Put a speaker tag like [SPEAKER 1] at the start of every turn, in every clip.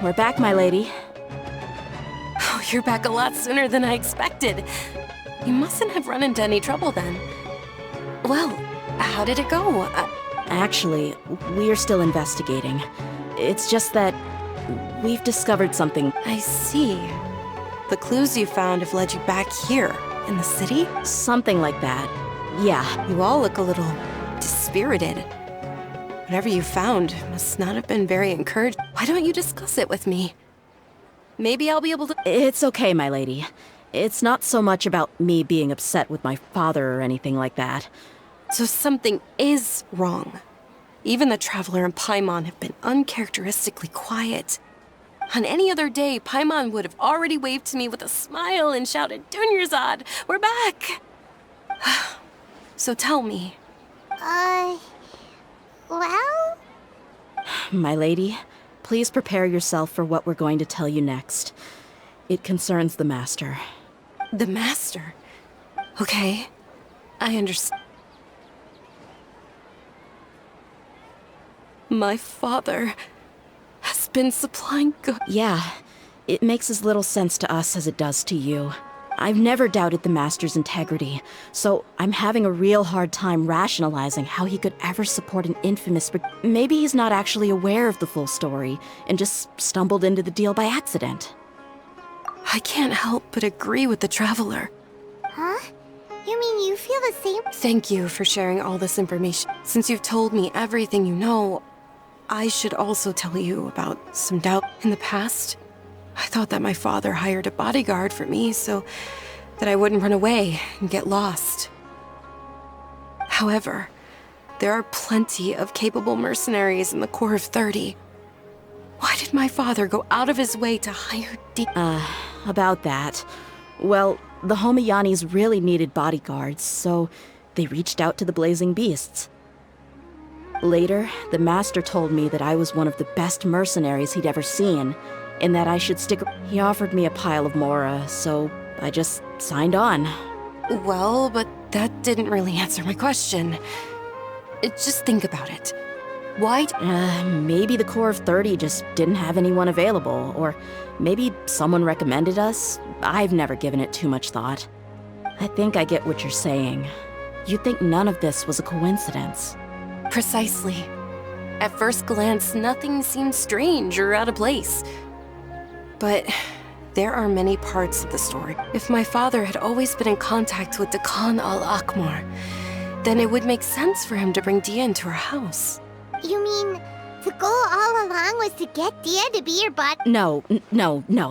[SPEAKER 1] we're back, my lady.
[SPEAKER 2] Oh, you're back a lot sooner than I expected. You mustn't have run into any trouble then. Well, how did it go?
[SPEAKER 1] Actually, we're still investigating. It's just that we've discovered something.
[SPEAKER 2] I see. The clues you found have led you back here, in the city?
[SPEAKER 1] Something like that. Yeah.
[SPEAKER 2] You all look a little dispirited. Whatever you found must not have been very encouraging. Why don't you discuss it with me? Maybe I'll be able to—
[SPEAKER 1] It's okay, my lady. It's not so much about me being upset with my father or anything like that.
[SPEAKER 2] So something is wrong. Even the Traveler and Paimon have been uncharacteristically quiet. On any other day, Paimon would have already waved to me with a smile and shouted, "Dunyarzad, we're back!" So tell me.
[SPEAKER 3] Well?
[SPEAKER 1] My lady, please prepare yourself for what we're going to tell you next. It concerns the Master.
[SPEAKER 2] The Master? Okay, I understand. My father has been supplying goods.
[SPEAKER 1] Yeah, it makes as little sense to us as it does to you. I've never doubted the Master's integrity, so I'm having a real hard time rationalizing how he could ever support an infamous— Maybe he's not actually aware of the full story and just stumbled into the deal by accident.
[SPEAKER 2] I can't help but agree with the Traveler.
[SPEAKER 3] Huh? You mean you feel the same?
[SPEAKER 2] Thank you for sharing all this information. Since you've told me everything you know, I should also tell you about some doubt. In the past, I thought that my father hired a bodyguard for me so that I wouldn't run away and get lost. However, there are plenty of capable mercenaries in the Corps of 30. Why did my father go out of his way to hire
[SPEAKER 1] About that. Well, the Homayanis really needed bodyguards, so they reached out to the Blazing Beasts. Later, the Master told me that I was one of the best mercenaries he'd ever seen, and that I should stick— He offered me a pile of Mora, so I just signed on.
[SPEAKER 2] Well, but that didn't really answer my question. Just think about it. Why—
[SPEAKER 1] Maybe the Corps of 30 just didn't have anyone available, or maybe someone recommended us. I've never given it too much thought. I think I get what you're saying. You'd think none of this was a coincidence.
[SPEAKER 2] Precisely. At first glance, nothing seemed strange or out of place. But there are many parts of the story. If my father had always been in contact with the Khan al-Akmar, then it would make sense for him to bring Dia into our house.
[SPEAKER 3] You mean the goal all along was to get Dia to be your body?
[SPEAKER 1] No,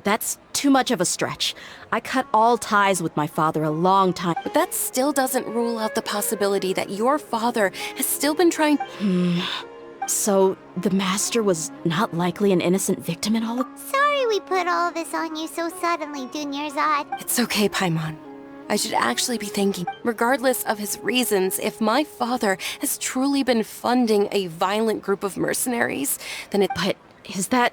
[SPEAKER 1] that's too much of a stretch. I cut all ties with my father a long time.
[SPEAKER 2] But that still doesn't rule out the possibility that your father has still been trying—
[SPEAKER 1] So, the Master was not likely an innocent victim in all of—
[SPEAKER 3] Sorry we put all this on you so suddenly, Dunyarzad.
[SPEAKER 2] It's okay, Paimon. I should actually be thanking— Regardless of his reasons, if my father has truly been funding a violent group of mercenaries, then it—
[SPEAKER 1] But is that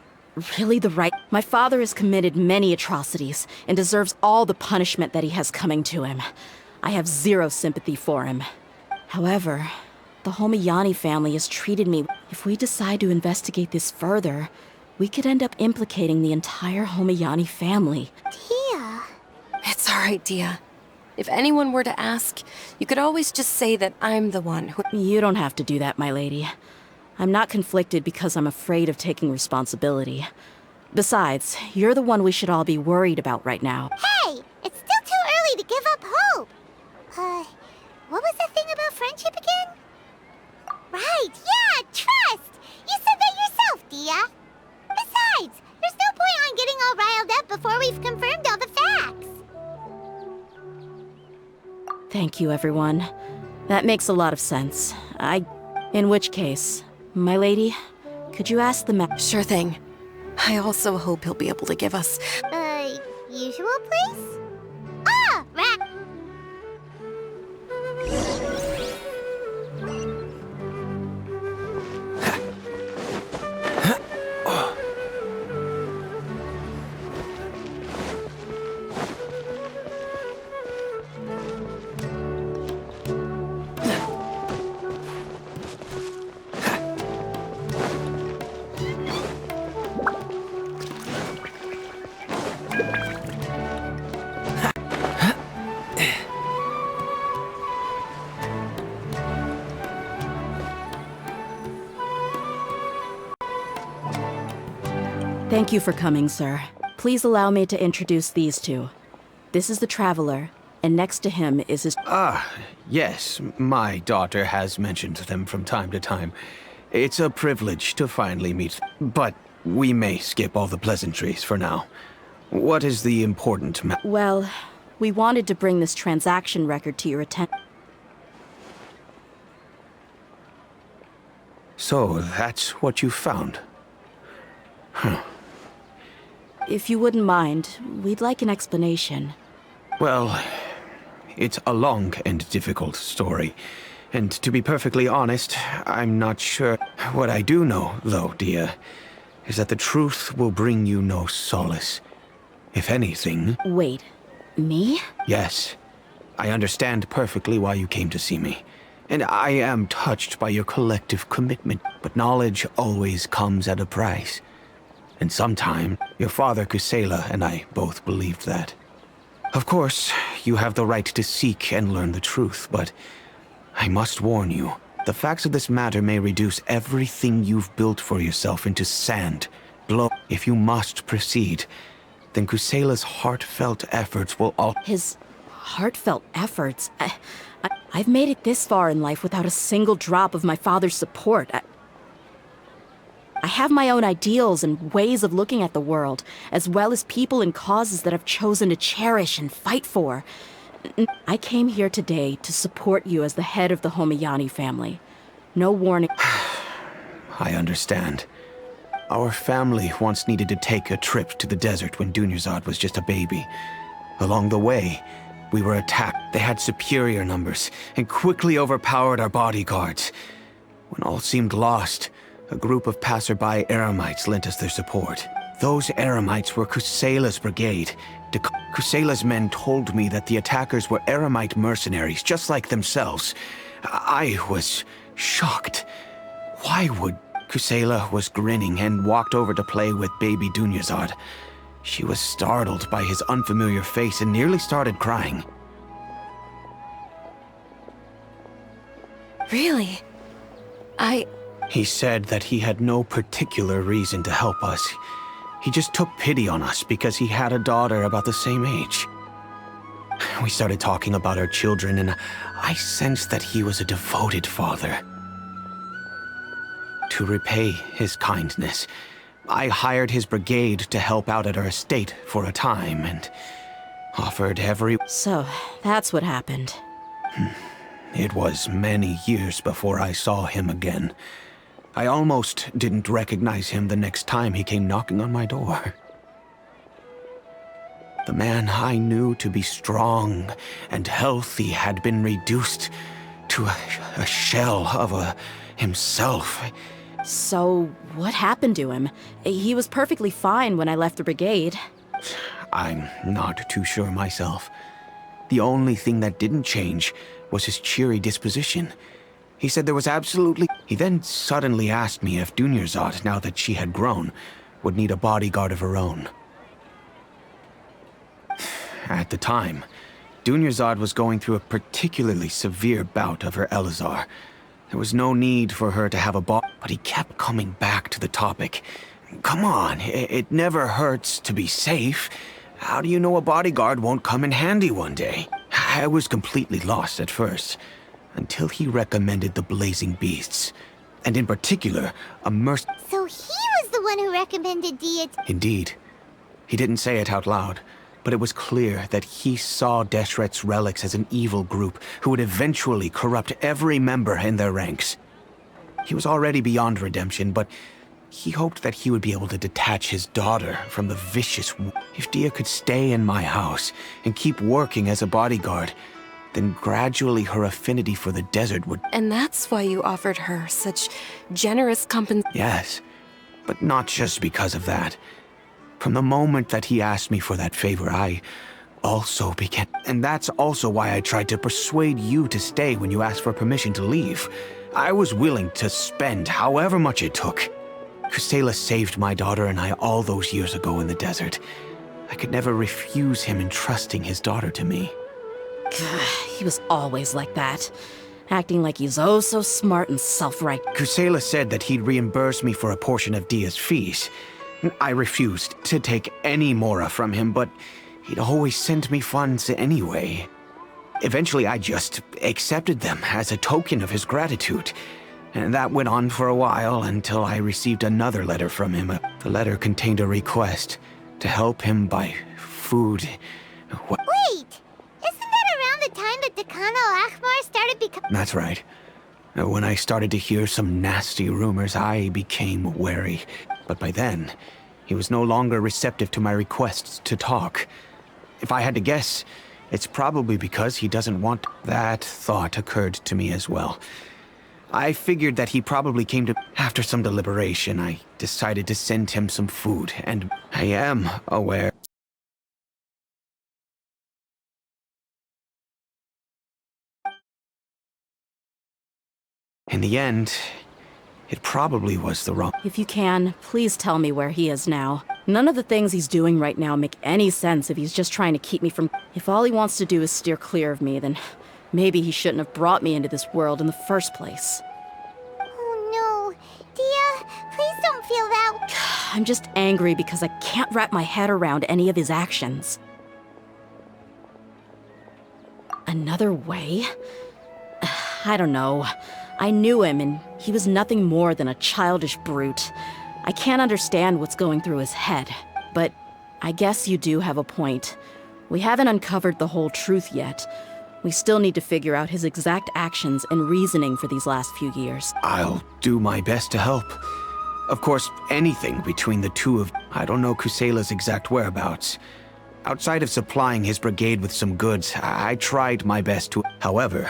[SPEAKER 1] really the right— My father has committed many atrocities and deserves all the punishment that he has coming to him. I have zero sympathy for him. However, the Homayani family has treated me— If we decide to investigate this further, we could end up implicating the entire Homayani family.
[SPEAKER 3] Dia.
[SPEAKER 2] It's all right, Dia. If anyone were to ask, you could always just say that I'm the one who—
[SPEAKER 1] You don't have to do that, my lady. I'm not conflicted because I'm afraid of taking responsibility. Besides, you're the one we should all be worried about right now.
[SPEAKER 3] Hey! It's still too early to give up hope! What was the thing about friendship again? Right, yeah, trust! You said that yourself, Dia! Besides, there's no point on getting all riled up before we've confirmed all the facts!
[SPEAKER 1] Thank you, everyone. That makes a lot of sense. In which case, my lady, could you ask the
[SPEAKER 2] Sure thing. I also hope he'll be able to give us—
[SPEAKER 3] Usual place? Ah, right!
[SPEAKER 1] Thank you for coming, sir. Please allow me to introduce these two. This is the Traveler, and next to him is his...
[SPEAKER 4] Ah, yes. My daughter has mentioned them from time to time. It's a privilege to finally meet, but we may skip all the pleasantries for now. What is the important
[SPEAKER 1] Well, we wanted to bring this transaction record to your attention.
[SPEAKER 4] So, that's what you found? Huh.
[SPEAKER 1] If you wouldn't mind, we'd like an explanation.
[SPEAKER 4] Well, it's a long and difficult story. And to be perfectly honest, I'm not sure. What I do know, though, Dia, is that the truth will bring you no solace. If anything...
[SPEAKER 1] Wait, me?
[SPEAKER 4] Yes. I understand perfectly why you came to see me. And I am touched by your collective commitment. But knowledge always comes at a price. And sometime, your father Kusela and I both believed that. Of course, you have the right to seek and learn the truth, but I must warn you, the facts of this matter may reduce everything you've built for yourself into sand. If you must proceed, then Kusela's heartfelt efforts will all...
[SPEAKER 1] His heartfelt efforts? I've made it this far in life without a single drop of my father's support. I have my own ideals and ways of looking at the world, as well as people and causes that I've chosen to cherish and fight for. I came here today to support you as the head of the Homayani family. No warning.
[SPEAKER 4] I understand. Our family once needed to take a trip to the desert when Dunyarzad was just a baby. Along the way, we were attacked. They had superior numbers and quickly overpowered our bodyguards. When all seemed lost, a group of passerby Eremites lent us their support. Those Eremites were Kusela's brigade. Kusela's men told me that the attackers were Eremite mercenaries, just like themselves. I was shocked. Why would... Kusela was grinning and walked over to play with baby Dunyarzad. She was startled by his unfamiliar face and nearly started crying.
[SPEAKER 2] Really?
[SPEAKER 4] He said that he had no particular reason to help us. He just took pity on us because he had a daughter about the same age. We started talking about our children, and I sensed that he was a devoted father. To repay his kindness, I hired his brigade to help out at our estate for a time, and offered every...
[SPEAKER 1] So, that's what happened.
[SPEAKER 4] It was many years before I saw him again. I almost didn't recognize him the next time he came knocking on my door. The man I knew to be strong and healthy had been reduced to a shell of himself.
[SPEAKER 1] So, what happened to him? He was perfectly fine when I left the brigade.
[SPEAKER 4] I'm not too sure myself. The only thing that didn't change was his cheery disposition. He said there was absolutely... He then suddenly asked me if Dunyarzad, now that she had grown, would need a bodyguard of her own. At the time, Dunyarzad was going through a particularly severe bout of her Elazar. There was no need for her to have a but he kept coming back to the topic. Come on, it never hurts to be safe. How do you know a bodyguard won't come in handy one day? I was completely lost at first, until he recommended the Blazing Beasts, and in particular, a
[SPEAKER 3] So he was the one who recommended Dia.
[SPEAKER 4] Indeed. He didn't say it out loud, but it was clear that he saw Deshret's relics as an evil group who would eventually corrupt every member in their ranks. He was already beyond redemption, but he hoped that he would be able to detach his daughter from the vicious... If Dia could stay in my house and keep working as a bodyguard, then gradually her affinity for the desert would...
[SPEAKER 2] And that's why you offered her such generous compensation.
[SPEAKER 4] Yes, but not just because of that. From the moment that he asked me for that favor, I also began... And that's also why I tried to persuade you to stay when you asked for permission to leave. I was willing to spend however much it took. Kusela saved my daughter and I all those years ago in the desert. I could never refuse him entrusting his daughter to me.
[SPEAKER 1] He was always like that, acting like he's oh so smart and self-right.
[SPEAKER 4] Kusela said that he'd reimburse me for a portion of Dia's fees. I refused to take any Mora from him, but he'd always send me funds anyway. Eventually, I just accepted them as a token of his gratitude. And that went on for a while until I received another letter from him. The letter contained a request to help him buy food.
[SPEAKER 3] Wait! Isn't that around the time that Decano Akhmar started becoming...
[SPEAKER 4] That's right. When I started to hear some nasty rumors, I became wary. But by then, he was no longer receptive to my requests to talk. If I had to guess, it's probably because he doesn't want... That thought occurred to me as well. I figured that he probably came to... After some deliberation, I decided to send him some food, and I am aware... In the end, it probably was the wrong...
[SPEAKER 1] If you can, please tell me where he is now. None of the things he's doing right now make any sense if he's just trying to keep me from... If all he wants to do is steer clear of me, then maybe he shouldn't have brought me into this world in the first place.
[SPEAKER 3] Oh no. Dia, please don't feel that...
[SPEAKER 1] I'm just angry because I can't wrap my head around any of his actions. Another way? I don't know. I knew him, and he was nothing more than a childish brute. I can't understand what's going through his head, but I guess you do have a point. We haven't uncovered the whole truth yet. We still need to figure out his exact actions and reasoning for these last few years.
[SPEAKER 4] I'll do my best to help. Of course, anything between the two of... I don't know Kusela's exact whereabouts. Outside of supplying his brigade with some goods, I tried my best to... However,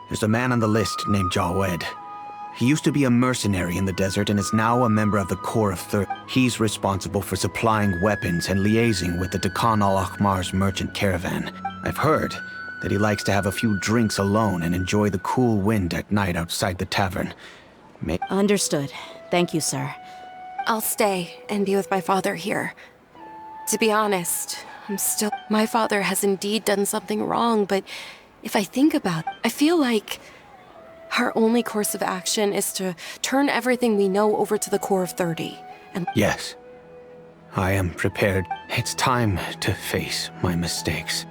[SPEAKER 4] there's a man on the list named Jawed. He used to be a mercenary in the desert and is now a member of the Corps of Third. He's responsible for supplying weapons and liaising with the Deccan al-Akhmar's merchant caravan. I've heard that he likes to have a few drinks alone and enjoy the cool wind at night outside the tavern.
[SPEAKER 1] Understood. Thank you, sir.
[SPEAKER 2] I'll stay and be with my father here. To be honest, my father has indeed done something wrong, but if I think about it, I feel like our only course of action is to turn everything we know over to the Corps of 30. And
[SPEAKER 4] yes, I am prepared. It's time to face my mistakes.